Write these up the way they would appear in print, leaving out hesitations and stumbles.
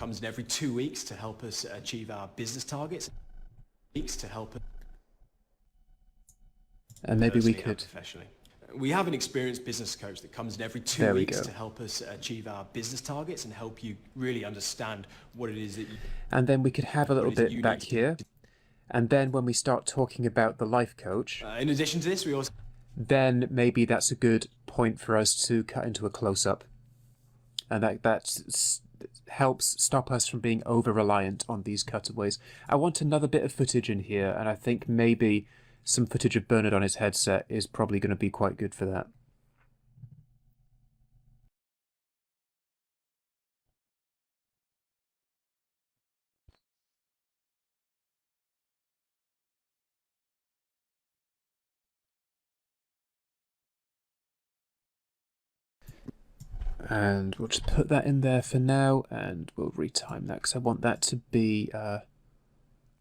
comes in every 2 weeks to help us achieve our business targets. And maybe we Personally and could... professionally. We have an experienced business coach that comes in every 2 There we weeks go. to help us achieve our business targets and help you really understand what it is that you... And then we could have a little what it is that bit you back need to here. And then when we start talking about the life coach, In addition to this, we also... then maybe that's a good point for us to cut into a close-up. And that helps stop us from being over-reliant on these cutaways. I want another bit of footage in here, and I think maybe some footage of Bernard on his headset is probably going to be quite good for that. And we'll just put that in there for now, and we'll retime that because I want that to be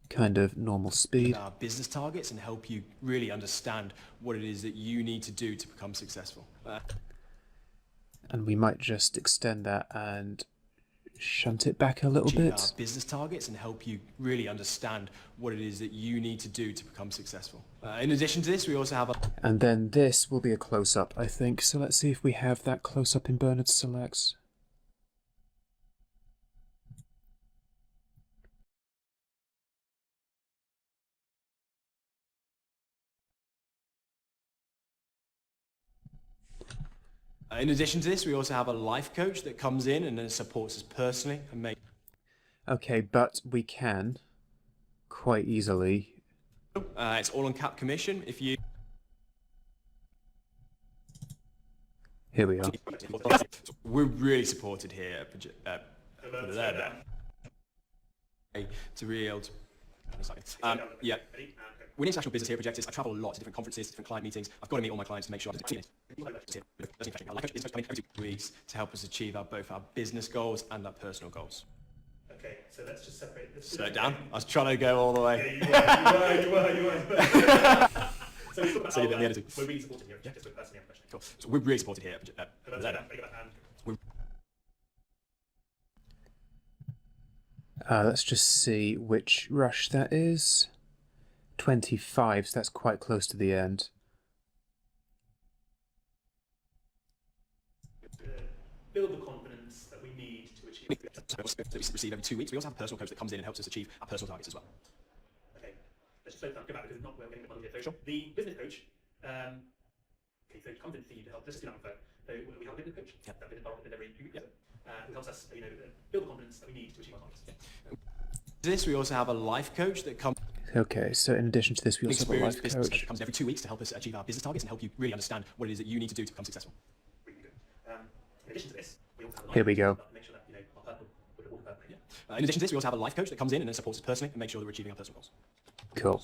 kind of normal speed. Our business targets and help you really understand what it is that you need to do to become successful. And we might just extend that and shunt it back a little Achieve bit. our business targets and help you really understand what it is that you need to do to become successful. In addition to this, we also have a... And then this will be a close-up, I think. So let's see if we have that close-up in Bernard Selects. In addition to this, we also have a life coach that comes in and then supports us personally and makes... Okay, but we can quite easily... it's all on cap commission. If you... Here we are. We're really supported here to really able to... yeah. We're an international business here at Projectus. I travel a lot to different conferences, different client meetings. I've got to meet all my clients to make sure I'm doing it. Our life coach is coming every 2 weeks to help us achieve both our business goals and our personal goals. Okay, so let's just separate this. Slow it down. I was trying to go all the way. Yeah, you were. So we talk about So you're how, the editor. we're really supported here, just with personally and professionally. Cool. So we're really supported here. Let's just see which rush that is. 25, so that's quite close to the end. Build the confidence that we need to achieve. That we receive every 2 weeks. We also have a personal coach that comes in and helps us achieve our personal targets as well. Okay, let's just go back because we're getting a bit muddled here. So Sure. the business coach, okay, so it comes in for you to help. Let's just do that one first. So we have a business coach. Yep. That business partner every 2 weeks. Who helps us, build the confidence that we need to achieve our targets. This we also have a life coach that comes. Okay, so in addition to this, we also have a life business coach. that comes every 2 weeks to help us achieve our business targets and help you really understand what it is that you need to do to become successful. Really good. In addition to this, we also have a life Here we coach go. to make sure that our personal, we're all perfect. In addition to this, we also have a life coach that comes in and then supports us personally and make sure that we're achieving our personal goals. Cool.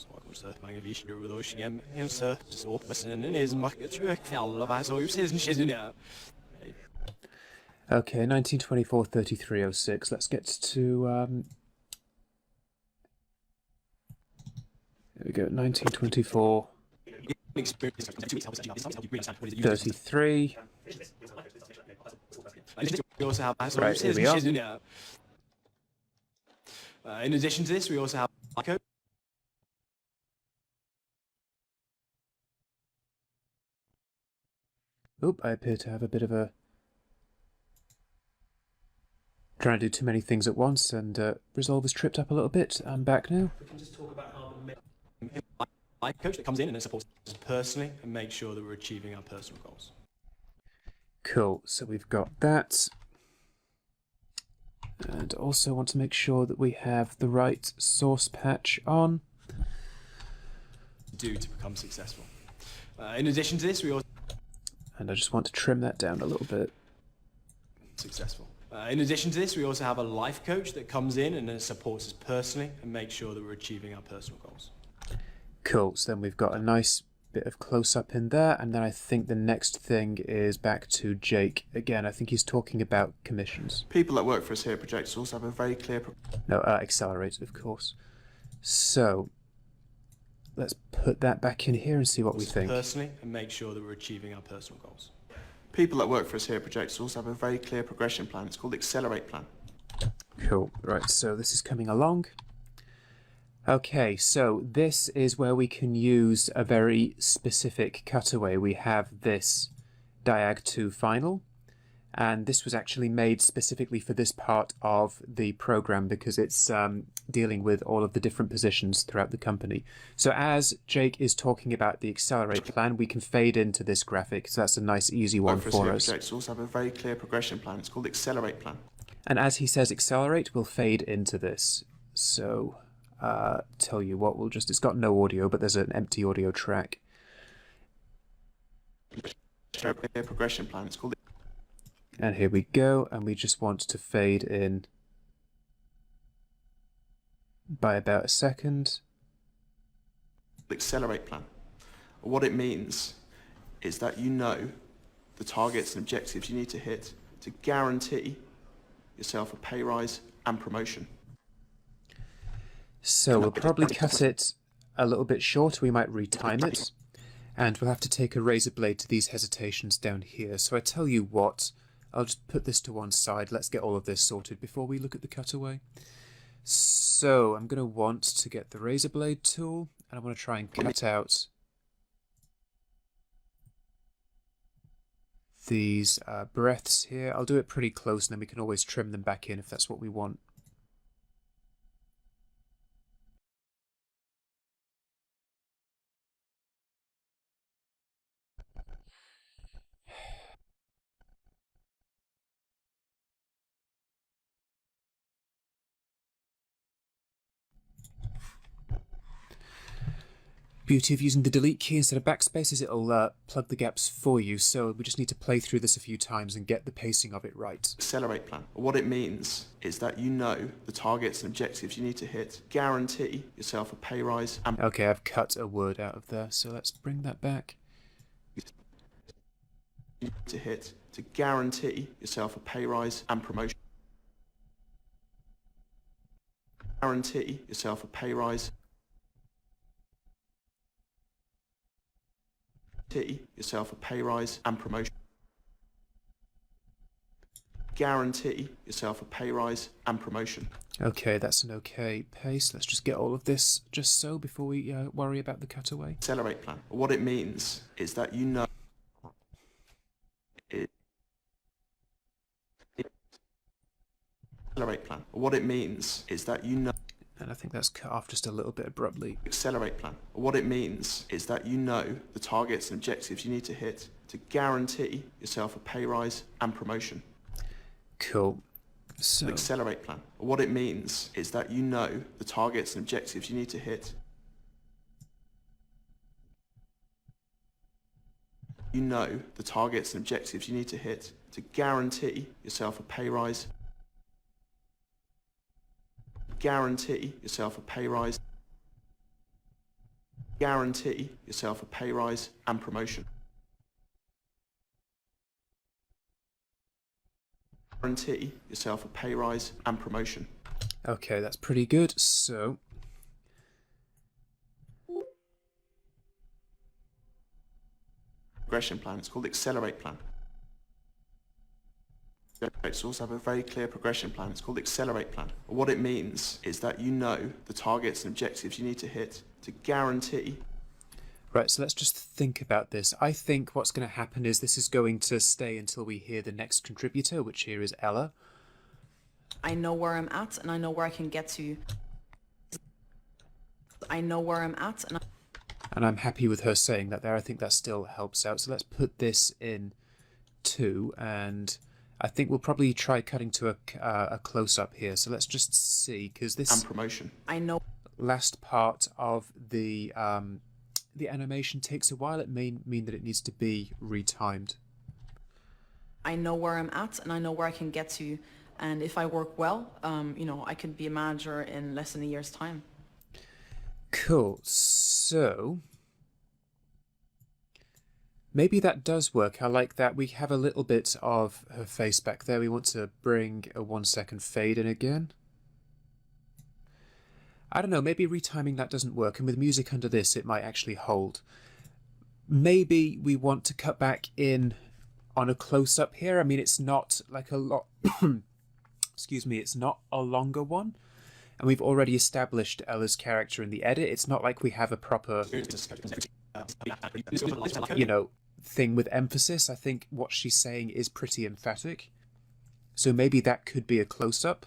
Okay, 1924, 3306. Let's get to... There we go, 1924, 33. We also have Right, here we are. In addition to this, we also have a life coach. Oop, I appear to have a bit of a... Trying to do too many things at once, and Resolve has tripped up a little bit. I'm back now. We can just talk about how the Life coach that comes in and then supports us personally and make sure that we're achieving our personal goals. Cool, so we've got that. And also want to make sure that we have the right source patch on. Do to become successful. In addition to this, we also And I just want to trim that down a little bit. successful. In addition to this, we also have a life coach that comes in and then supports us personally and make sure that we're achieving our personal goals. Cool, so then we've got a nice bit of close-up in there, and then I think the next thing is back to Jake. Again, I think he's talking about commissions. People that work for us here at Projectus also have a very clear... No, Accelerated, of course. So, let's put that back in here and see what we think. Personally and make sure that we're achieving our personal goals. People that work for us here at Projectus also have a very clear progression plan. It's called the Accelerate Plan. Cool. Right, so this is coming along. Okay, so this is where we can use a very specific cutaway. We have this diag 2 final, and this was actually made specifically for this part of the program because it's dealing with all of the different positions throughout the company. So as Jake is talking about the accelerate plan, we can fade into this graphic, so that's a nice easy one for us. Projects also have a very clear progression plan. It's called accelerate plan. And as he says accelerate, we'll fade into this. So tell you what, we'll just, it's got no audio, but there's an empty audio track. Clear progression plan. It's called. And here we go, and we just want to fade in by about a second. Accelerate plan. What it means is that you know the targets and objectives you need to hit to guarantee yourself a pay rise and promotion. So we'll probably cut it a little bit short. We might retime it, and we'll have to take a razor blade to these hesitations down here. So I tell you what, I'll just put this to one side. Let's get all of this sorted before we look at the cutaway. So I'm going to want to get the razor blade tool, and I want to try and cut out these breaths here. I'll do it pretty close, and then we can always trim them back in if that's what we want. Beauty of using the delete key instead of backspace is it'll plug the gaps for you, so we just need to play through this a few times and get the pacing of it right. Accelerate plan. What it means is that you know the targets and objectives you need to hit, guarantee yourself a pay rise and Okay, I've cut a word out of there, so let's bring that back. to hit to guarantee yourself a pay rise and promotion. Guarantee yourself a pay rise. Guarantee yourself a pay rise and promotion. Guarantee yourself a pay rise and promotion. Okay, that's an okay pace. Let's just get all of this just so before we worry about the cutaway. Accelerate plan. What it means is that you know accelerate plan. What it means is that you know And I think that's cut off just a little bit abruptly. accelerate plan. What it means is that you know the targets and objectives you need to hit to guarantee yourself a pay rise and promotion. Cool. So Accelerate plan. What it means is that you know the targets and objectives you need to hit. You know the targets and objectives you need to hit to guarantee yourself a pay rise. Guarantee yourself a pay rise. Guarantee yourself a pay rise and promotion. Guarantee yourself a pay rise and promotion. okay, that's pretty good. So Progression plan. It's called accelerate plan. It's also have a very clear progression plan. It's called accelerate plan. What it means is that you know the targets and objectives you need to hit to guarantee. right, so let's just think about this. I think what's going to happen is this is going to stay until we hear the next contributor, which here is Ella. I know where I'm at and I know where I can get to. I know where I'm at And I'm happy with her saying that there. I think that still helps out. So let's put this in too, and I think we'll probably try cutting to a close-up here. So let's just see, because And this promotion. I know last part of the animation takes a while. It may mean that it needs to be retimed. I know where I'm at and I know where I can get to. And if I work well, you know, I could be a manager in less than a year's time. Cool. So maybe that does work. I like that. We have a little bit of her face back there. We want to bring a 1 second fade in again. I don't know, maybe retiming that doesn't work, and with music under this it might actually hold. Maybe we want to cut back in on a close-up here. I mean, it's not like a lot excuse me, it's not a longer one. And we've already established Ella's character in the edit. It's not like we have a proper, you know, thing with emphasis. I think what she's saying is pretty emphatic. So maybe that could be a close-up.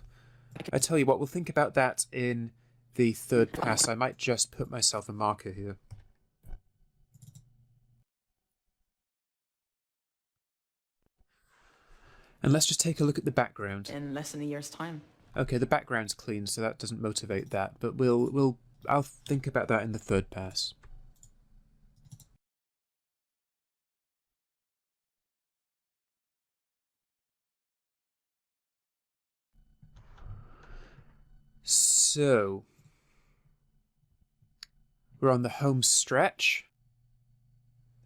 I tell you what, we'll think about that in the third pass. I might just put myself a marker here. And let's just take a look at the background. In less than a year's time. Okay, the background's clean, so that doesn't motivate that, but I'll think about that in the third pass. So, we're on the home stretch.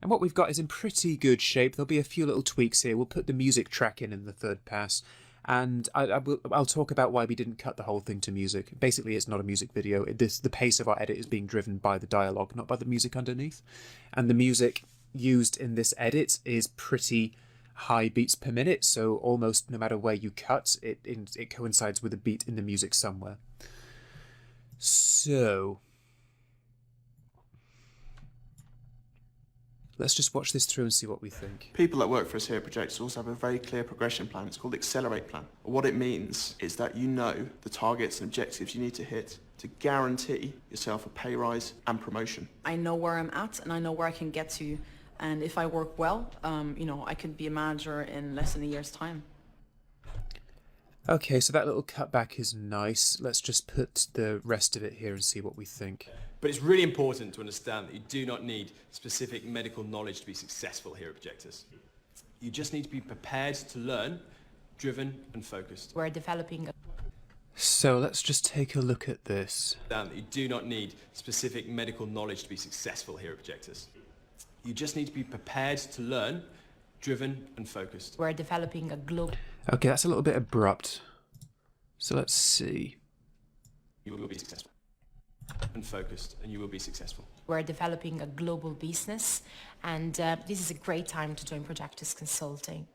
And what we've got is in pretty good shape. There'll be a few little tweaks here. We'll put the music track in the third pass. And I'll talk about why we didn't cut the whole thing to music. Basically, it's not a music video. The pace of our edit is being driven by the dialogue, not by the music underneath. And the music used in this edit is pretty high beats per minute, so almost no matter where you cut, it coincides with a beat in the music somewhere. So, let's just watch this through and see what we think. People that work for us here at Projectus also have a very clear progression plan. It's called the Accelerate Plan. What it means is that you know the targets and objectives you need to hit to guarantee yourself a pay rise and promotion. I know where I'm at and I know where I can get to. And if I work well, you know, I could be a manager in less than a year's time. Okay, so that little cutback is nice. Let's just put the rest of it here and see what we think. But it's really important to understand that you do not need specific medical knowledge to be successful here at Projectus. You just need to be prepared to learn, driven and focused. We're developing a So let's just take a look at this. That you do not need specific medical knowledge to be successful here at Projectus. You just need to be prepared to learn, driven and focused. We're developing a global Okay, that's a little bit abrupt. So let's see. You will be successful. And focused, and you will be successful. We're developing a global business, and this is a great time to join Projectus Consulting.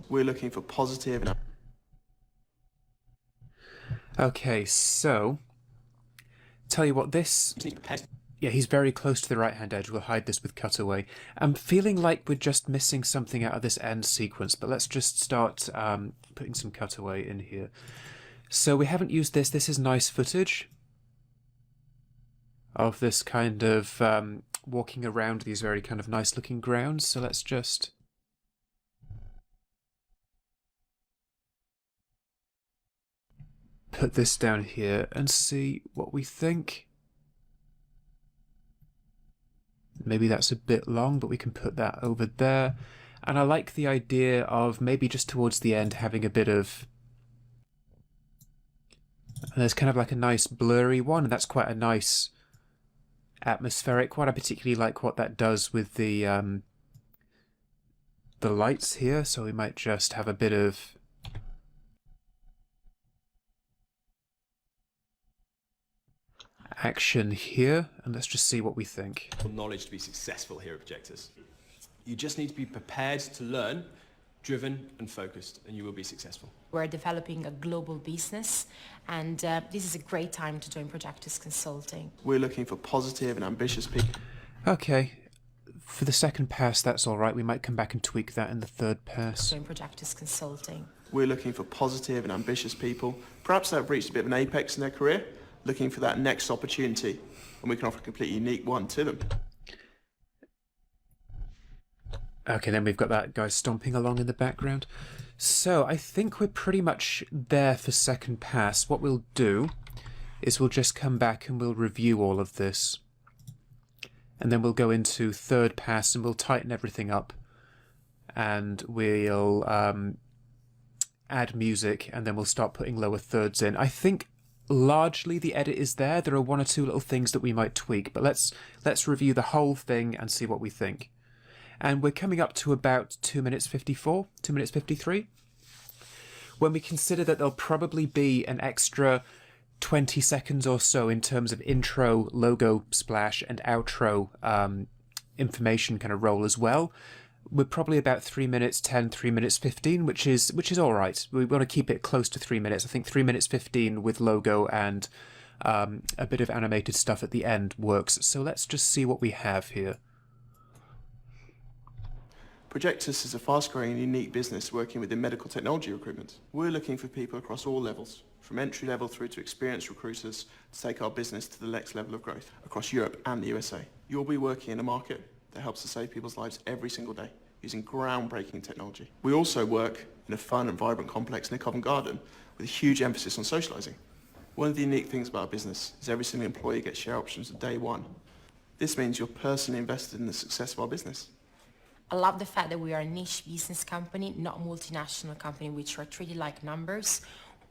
We're looking for positive and Okay, so tell you what, this, You just need to be prepared. yeah, he's very close to the right-hand edge. We'll hide this with cutaway. I'm feeling like we're just missing something out of this end sequence, but let's just start putting some cutaway in here. So we haven't used this. This is nice footage of this kind of walking around these very kind of nice-looking grounds. So let's just put this down here and see what we think. Maybe that's a bit long, but we can put that over there. And I like the idea of maybe just towards the end having a bit of... And there's kind of like a nice blurry one, and that's quite a nice atmospheric one. I particularly like what that does with the lights here, so we might just have a bit of... action here, and let's just see what we think. Knowledge to be successful here at Projectus. You just need to be prepared to learn, driven and focused, and you will be successful. We're developing a global business, and this is a great time to join Projectus Consulting. we're looking for positive and ambitious people. Okay, for the second pass that's alright, we might come back and tweak that in the third pass. Join Projectus Consulting. We're looking for positive and ambitious people. Perhaps they've reached a bit of an apex in their career, looking for that next opportunity, and we can offer a completely unique one to them. Okay, then we've got that guy stomping along in the background. So I think we're pretty much there for second pass. What we'll do is we'll just come back and we'll review all of this. And then we'll go into third pass and we'll tighten everything up. And we'll add music, and then we'll start putting lower thirds in. I think largely the edit is there. There are one or two little things that we might tweak, but let's review the whole thing and see what we think. And we're coming up to about 2 minutes 54, 2 minutes 53. When we consider that there'll probably be an extra 20 seconds or so in terms of intro, logo splash, and outro information kind of roll as well. We're probably about 3 minutes 10, 3 minutes 15, which is all right. We want to keep it close to 3 minutes. I think 3 minutes 15 with logo and a bit of animated stuff at the end works. So let's just see what we have here. Projectus is a fast-growing and unique business working within medical technology recruitment. We're looking for people across all levels, from entry level through to experienced recruiters, to take our business to the next level of growth across Europe and the USA. You'll be working in a market that helps to save people's lives every single day using groundbreaking technology. We also work in a fun and vibrant complex near Covent Garden with a huge emphasis on socialising. One of the unique things about our business is every single employee gets share options at day one. This means you're personally invested in the success of our business. I love the fact that we are a niche business company, not a multinational company, which are treated like numbers.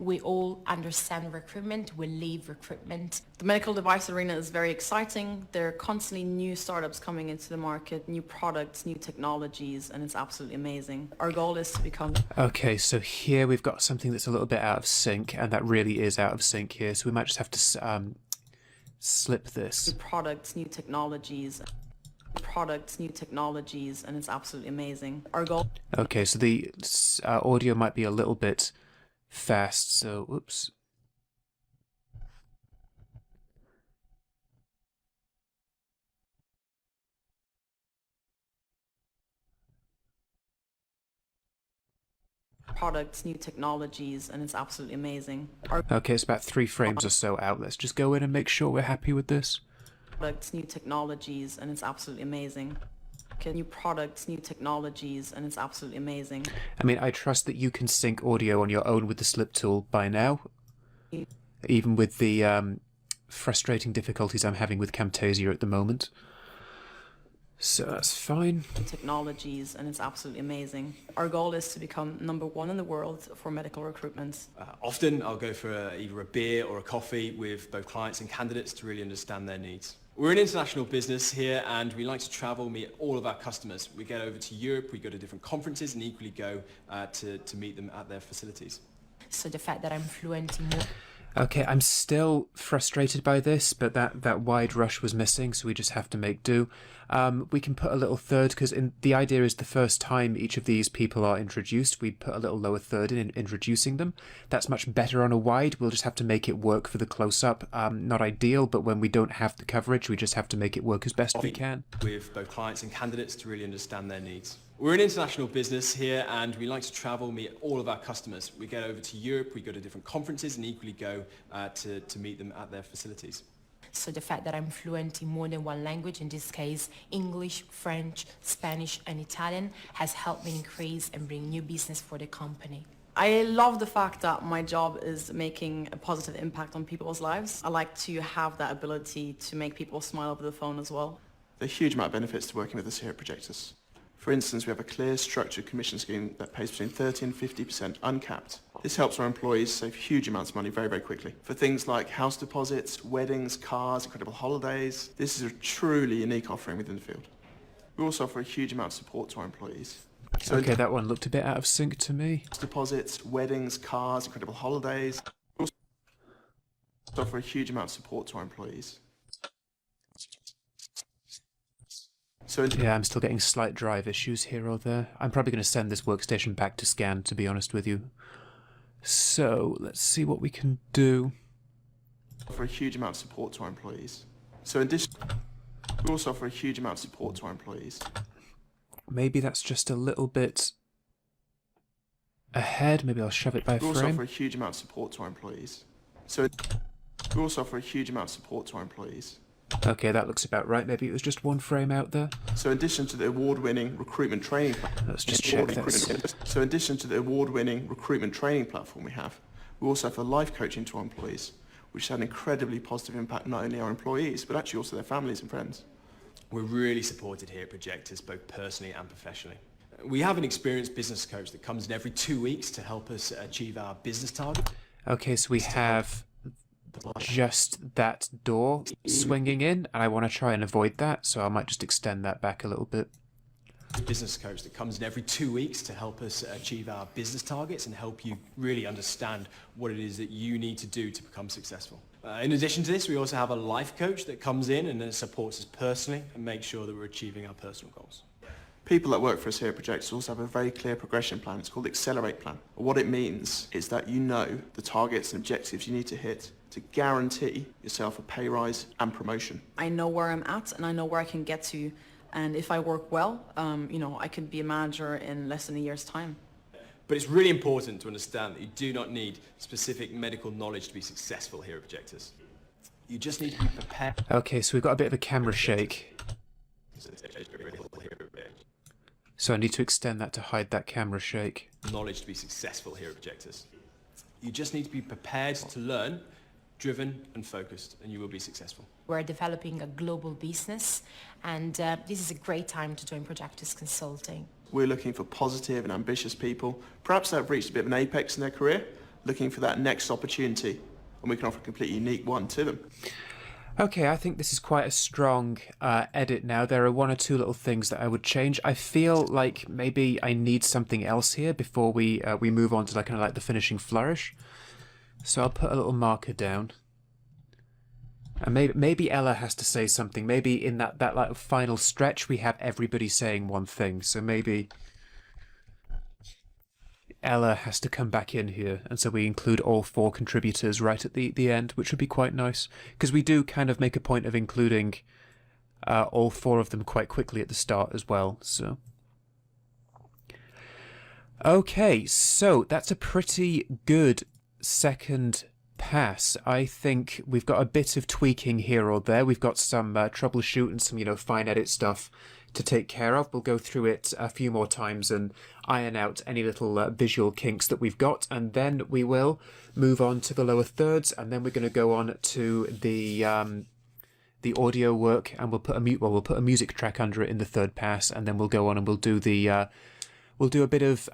We all understand recruitment, we live recruitment. The medical device arena is very exciting. There are constantly new startups coming into the market, new products, new technologies, and it's absolutely amazing. Our goal is to become... Okay, so here we've got something that's a little bit out of sync, and that really is out of sync here, so we might just have to slip this. New products, new technologies, and it's absolutely amazing. Our goal... Okay, so the audio might be a little bit fast, so oops. Products, new technologies, and it's absolutely amazing. Okay, it's about 3 frames or so out. Let's just go in and make sure we're happy with this. Products, new technologies, and it's absolutely amazing. Okay, new products, new technologies, and it's absolutely amazing. I mean, I trust that you can sync audio on your own with the slip tool by now, even with the frustrating difficulties I'm having with Camtasia at the moment. So that's fine. Technologies, and it's absolutely amazing. Our goal is to become #1 in the world for medical recruitment. Often I'll go for either a beer or a coffee with both clients and candidates to really understand their needs. We're an international business here and we like to travel, meet all of our customers. We get over to Europe, we go to different conferences and equally go to meet them at their facilities. So the fact that I'm fluent in more... Okay, I'm still frustrated by this, but that wide rush was missing, so we just have to make do. We can put a little third, because the idea is the first time each of these people are introduced, we put a little lower third in introducing them. That's much better on a wide. We'll just have to make it work for the close-up. Not ideal, but when we don't have the coverage, we just have to make it work as best we can. With both clients and candidates to really understand their needs. We're an international business here and we like to travel, meet all of our customers. We get over to Europe, we go to different conferences and equally go to meet them at their facilities. So the fact that I'm fluent in more than one language, in this case English, French, Spanish and Italian, has helped me increase and bring new business for the company. I love the fact that my job is making a positive impact on people's lives. I like to have that ability to make people smile over the phone as well. There are a huge amount of benefits to working with us here at Projectus. For instance, we have a clear, structured commission scheme that pays between 30 and 50% uncapped. This helps our employees save huge amounts of money very, very quickly. For things like house deposits, weddings, cars, incredible holidays, this is a truly unique offering within the field. We also offer a huge amount of support to our employees. So Okay, that one looked a bit out of sync to me. house deposits, weddings, cars, incredible holidays. We also offer a huge amount of support to our employees. So Yeah, I'm still getting slight drive issues here or there. I'm probably going to send this workstation back to scan, to be honest with you. So, let's see what we can do. offer a huge amount of support to our employees. So in addition, we also offer a huge amount of support to our employees. Maybe that's just a little bit ahead. Maybe I'll shove it by a We also offer frame. a huge amount of support to our employees. So we also offer a huge amount of support to our employees. Okay, that looks about right. Maybe it was just one frame out there. So in addition to the award-winning recruitment training Let's just check this. So in addition to the award-winning recruitment training platform we have, we also offer life coaching to our employees, which has had an incredibly positive impact not only on our employees, but actually also their families and friends. We're really supported here at Projectus, both personally and professionally. We have an experienced business coach that comes in every 2 weeks to help us achieve our business target. Okay, so we have just that door swinging in, and I want to try and avoid that, so I might just extend that back a little bit. business coach that comes in every 2 weeks to help us achieve our business targets and help you really understand what it is that you need to do to become successful. In addition to this, we also have a life coach that comes in and then supports us personally and makes sure that we're achieving our personal goals. People that work for us here at Projectus also have a very clear progression plan. It's called the Accelerate Plan. What it means is that you know the targets and objectives you need to hit to guarantee yourself a pay rise and promotion. I know where I'm at and I know where I can get to. And if I work well, I could be a manager in less than a year's time. But it's really important to understand that you do not need specific medical knowledge to be successful here at Projectus. You just need to be prepared. Okay, so we've got a bit of a camera shake. So I need to extend that to hide that camera shake. Knowledge to be successful here at Projectus. You just need to be prepared to learn, driven and focused, and you will be successful. We're developing a global business, and this is a great time to join Projectus Consulting. We're looking for positive and ambitious people, perhaps that have reached a bit of an apex in their career, looking for that next opportunity, and we can offer a completely unique one to them. Okay, I think this is quite a strong edit now. There are one or two little things that I would change. I feel like maybe I need something else here before we move on to like kind of like the finishing flourish. So I'll put a little marker down. And maybe Ella has to say something. Maybe in that like final stretch we have everybody saying one thing. So maybe Ella has to come back in here, and so we include all 4 contributors right at the end, which would be quite nice, because we do kind of make a point of including all 4 of them quite quickly at the start as well. So okay, so that's a pretty good second pass. I think we've got a bit of tweaking here or there. We've got some troubleshoot and some fine edit stuff to take care of. We'll go through it a few more times and iron out any little visual kinks that we've got, and then we will move on to the lower thirds, and then we're going to go on to the audio work, and we'll put a music track under it in the third pass, and then we'll go on and we'll do a bit of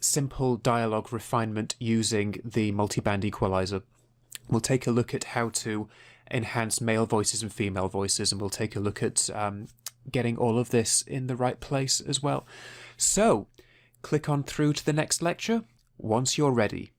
simple dialogue refinement using the multiband equalizer. We'll take a look at how to enhance male voices and female voices, and we'll take a look at getting all of this in the right place as well. So, click on through to the next lecture once you're ready.